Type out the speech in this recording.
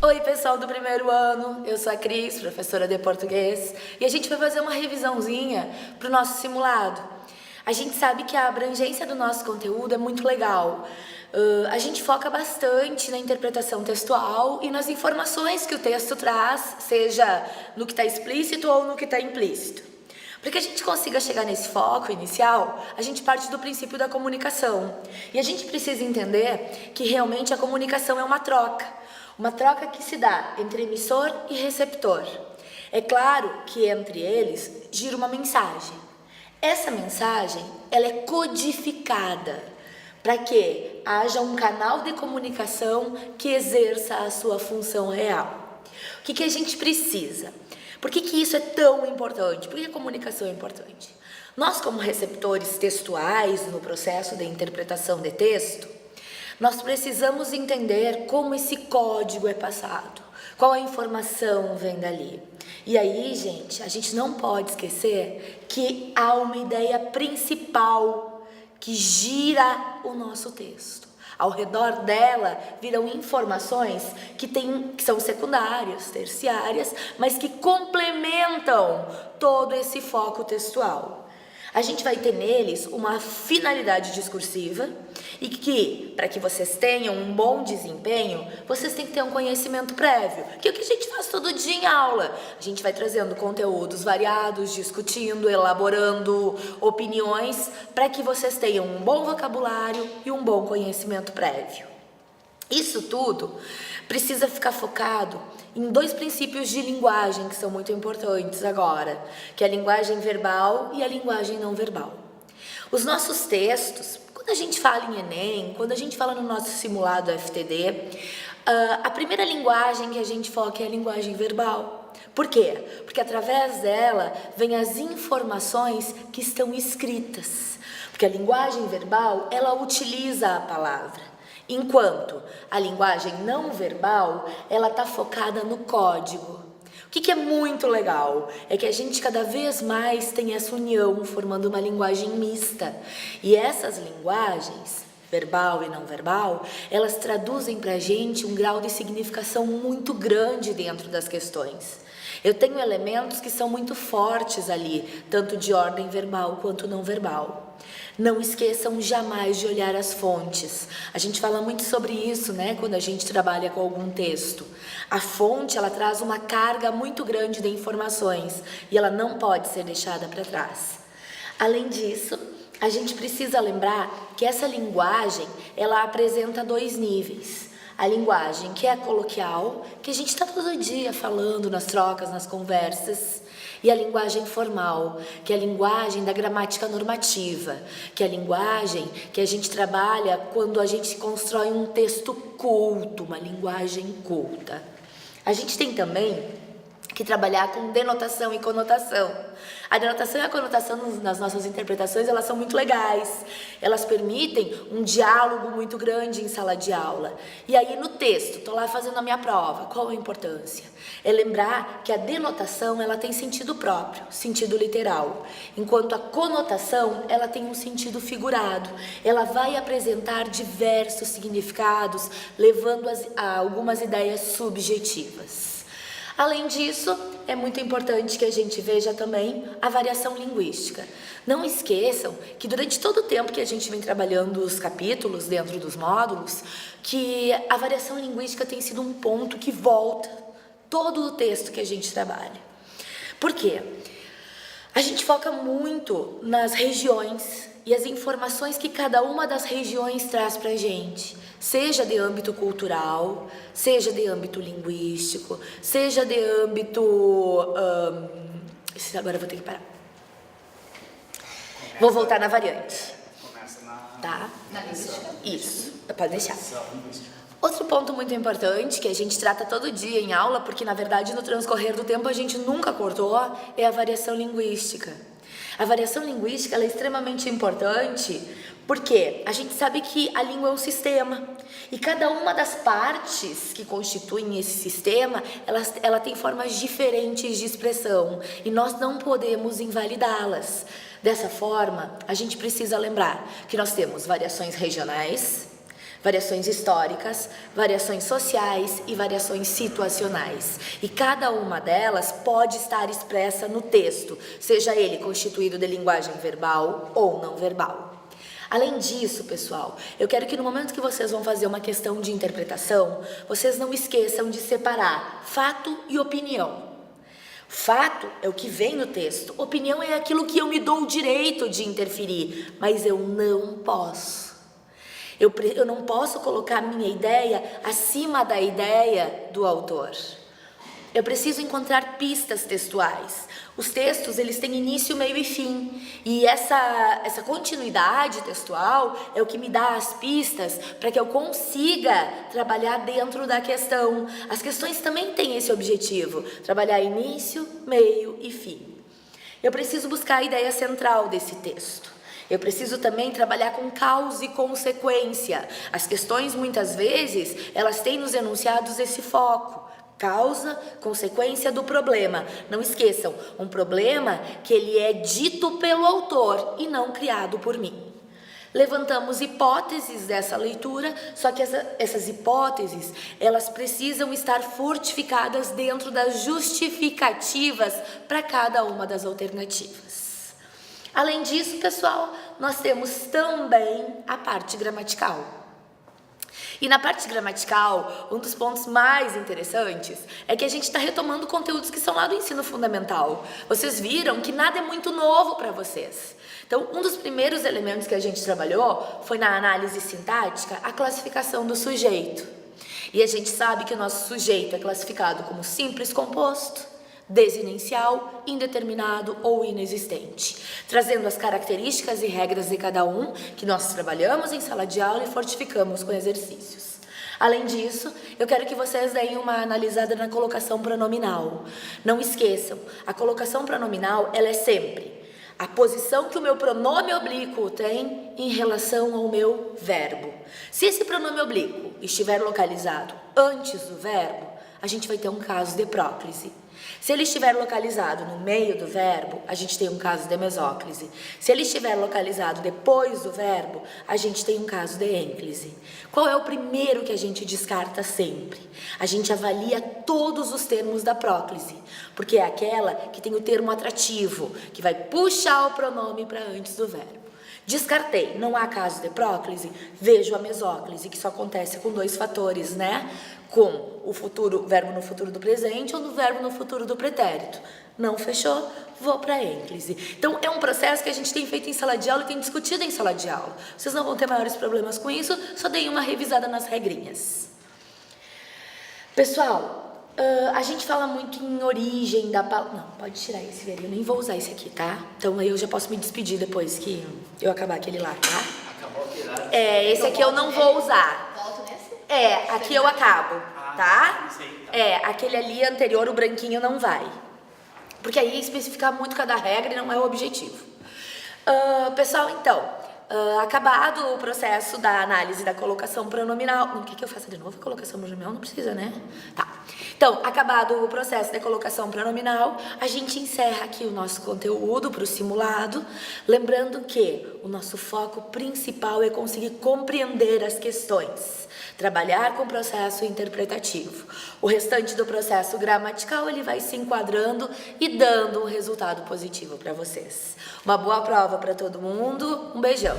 Oi, pessoal do primeiro ano, eu sou a Cris, professora de português, e a gente vai fazer uma revisãozinha para o nosso simulado. A gente sabe que a abrangência do nosso conteúdo é muito legal. A gente foca bastante na interpretação textual e nas informações que o texto traz, seja no que está explícito ou no que está implícito. Para que a gente consiga chegar nesse foco inicial, a gente parte do princípio da comunicação. E a gente precisa entender que realmente a comunicação é uma troca que se dá entre emissor e receptor. É claro que entre eles gira uma mensagem. Essa mensagem, ela é codificada para que haja um canal de comunicação que exerça a sua função real. O que a gente precisa? Por que isso é tão importante? Por que a comunicação é importante? Nós, como receptores textuais no processo de interpretação de texto, nós precisamos entender como esse código é passado, qual a informação vem dali. E aí, gente, a gente não pode esquecer que há uma ideia principal que gira o nosso texto. Ao redor dela viram informações que são secundárias, terciárias, mas que complementam todo esse foco textual. A gente vai ter neles uma finalidade discursiva e que, para que vocês tenham um bom desempenho, vocês têm que ter um conhecimento prévio, que é o que a gente faz todo dia em aula. A gente vai trazendo conteúdos variados, discutindo, elaborando opiniões, para que vocês tenham um bom vocabulário e um bom conhecimento prévio. Isso tudo precisa ficar focado em dois princípios de linguagem que são muito importantes agora, que é a linguagem verbal e a linguagem não verbal. Os nossos textos, quando a gente fala em Enem, quando a gente fala no nosso simulado FTD, a primeira linguagem que a gente foca é a linguagem verbal. Por quê? Porque através dela vem as informações que estão escritas. Porque a linguagem verbal, ela utiliza a palavra. Enquanto a linguagem não verbal, ela está focada no código. O que é muito legal é que a gente cada vez mais tem essa união formando uma linguagem mista. E essas linguagens, verbal e não verbal, elas traduzem para a gente um grau de significação muito grande dentro das questões. Eu tenho elementos que são muito fortes ali, tanto de ordem verbal quanto não verbal. Não esqueçam jamais de olhar as fontes. A gente fala muito sobre isso, né, quando a gente trabalha com algum texto. A fonte, ela traz uma carga muito grande de informações e ela não pode ser deixada para trás. Além disso, a gente precisa lembrar que essa linguagem, ela apresenta dois níveis. A linguagem que é coloquial, que a gente está todo dia falando nas trocas, nas conversas, e a linguagem formal, que é a linguagem da gramática normativa, que é a linguagem que a gente trabalha quando a gente constrói um texto culto, uma linguagem culta. A gente tem também que trabalhar com denotação e conotação. A denotação e a conotação nas nossas interpretações, elas são muito legais. Elas permitem um diálogo muito grande em sala de aula. E aí no texto, estou lá fazendo a minha prova, qual a importância? É lembrar que a denotação, ela tem sentido próprio, sentido literal. Enquanto a conotação, ela tem um sentido figurado. Ela vai apresentar diversos significados, levando a algumas ideias subjetivas. Além disso, é muito importante que a gente veja também a variação linguística. Não esqueçam que durante todo o tempo que a gente vem trabalhando os capítulos dentro dos módulos, que a variação linguística tem sido um ponto que volta todo o texto que a gente trabalha. Por quê? A gente foca muito nas regiões e as informações que cada uma das regiões traz para a gente, seja de âmbito cultural, seja de âmbito linguístico, seja de âmbito... agora eu vou ter que parar. Vou voltar na variante. Começa na... Tá? Na linguística? Isso, pode deixar. Outro ponto muito importante que a gente trata todo dia em aula, porque na verdade no transcorrer do tempo a gente nunca cortou, é a variação linguística. A variação linguística ela é extremamente importante porque a gente sabe que a língua é um sistema e cada uma das partes que constituem esse sistema, ela tem formas diferentes de expressão e nós não podemos invalidá-las. Dessa forma, a gente precisa lembrar que nós temos variações regionais, variações históricas, variações sociais e variações situacionais. E cada uma delas pode estar expressa no texto, seja ele constituído de linguagem verbal ou não verbal. Além disso, pessoal, eu quero que no momento que vocês vão fazer uma questão de interpretação, vocês não esqueçam de separar fato e opinião. Fato é o que vem no texto, opinião é aquilo que eu me dou o direito de interferir, mas eu não posso. Eu não posso colocar minha ideia acima da ideia do autor. Eu preciso encontrar pistas textuais. Os textos, eles têm início, meio e fim. E essa continuidade textual é o que me dá as pistas para que eu consiga trabalhar dentro da questão. As questões também têm esse objetivo, trabalhar início, meio e fim. Eu preciso buscar a ideia central desse texto. Eu preciso também trabalhar com causa e consequência. As questões, muitas vezes, elas têm nos enunciados esse foco. Causa, consequência do problema. Não esqueçam, um problema que ele é dito pelo autor e não criado por mim. Levantamos hipóteses dessa leitura, só que essas hipóteses, elas precisam estar fortificadas dentro das justificativas para cada uma das alternativas. Além disso, pessoal, nós temos também a parte gramatical. E na parte gramatical, um dos pontos mais interessantes é que a gente está retomando conteúdos que são lá do ensino fundamental. Vocês viram que nada é muito novo para vocês. Então, um dos primeiros elementos que a gente trabalhou foi na análise sintática, a classificação do sujeito. E a gente sabe que o nosso sujeito é classificado como simples composto, desinencial, indeterminado ou inexistente, trazendo as características e regras de cada um que nós trabalhamos em sala de aula e fortificamos com exercícios. Além disso, eu quero que vocês deem uma analisada na colocação pronominal. Não esqueçam, a colocação pronominal, ela é sempre a posição que o meu pronome oblíquo tem em relação ao meu verbo. Se esse pronome oblíquo estiver localizado antes do verbo, a gente vai ter um caso de próclise. Se ele estiver localizado no meio do verbo, a gente tem um caso de mesóclise. Se ele estiver localizado depois do verbo, a gente tem um caso de ênclise. Qual é o primeiro que a gente descarta sempre? A gente avalia todos os termos da próclise, porque é aquela que tem o termo atrativo, que vai puxar o pronome para antes do verbo. Descartei, não há caso de próclise, vejo a mesóclise, que só acontece com dois fatores, né? Com o futuro, verbo no futuro do presente ou no verbo no futuro do pretérito. Não fechou, vou para a ênclise. Então, é um processo que a gente tem feito em sala de aula e tem discutido em sala de aula. Vocês não vão ter maiores problemas com isso, só deem uma revisada nas regrinhas. Pessoal, a gente fala muito em origem da palavra. Não, pode tirar esse, velho. Eu nem vou usar esse aqui, tá? Então aí eu já posso me despedir depois que eu acabar aquele lá, tá? Acabou aquele lá? Esse aqui eu não vou usar. Volto nesse? Aqui eu acabo, tá? Isso aí, tá. Aquele ali anterior, o branquinho, não vai. Porque aí especificar muito cada regra e não é o objetivo. Pessoal, então, acabado o processo da análise da colocação pronominal. Não, quer que eu faça de novo a colocação pronominal? Não precisa, né? Tá. Então, acabado o processo da colocação pronominal, a gente encerra aqui o nosso conteúdo para o simulado, lembrando que o nosso foco principal é conseguir compreender as questões, trabalhar com o processo interpretativo. O restante do processo gramatical, ele vai se enquadrando e dando um resultado positivo para vocês. Uma boa prova para todo mundo, um beijão!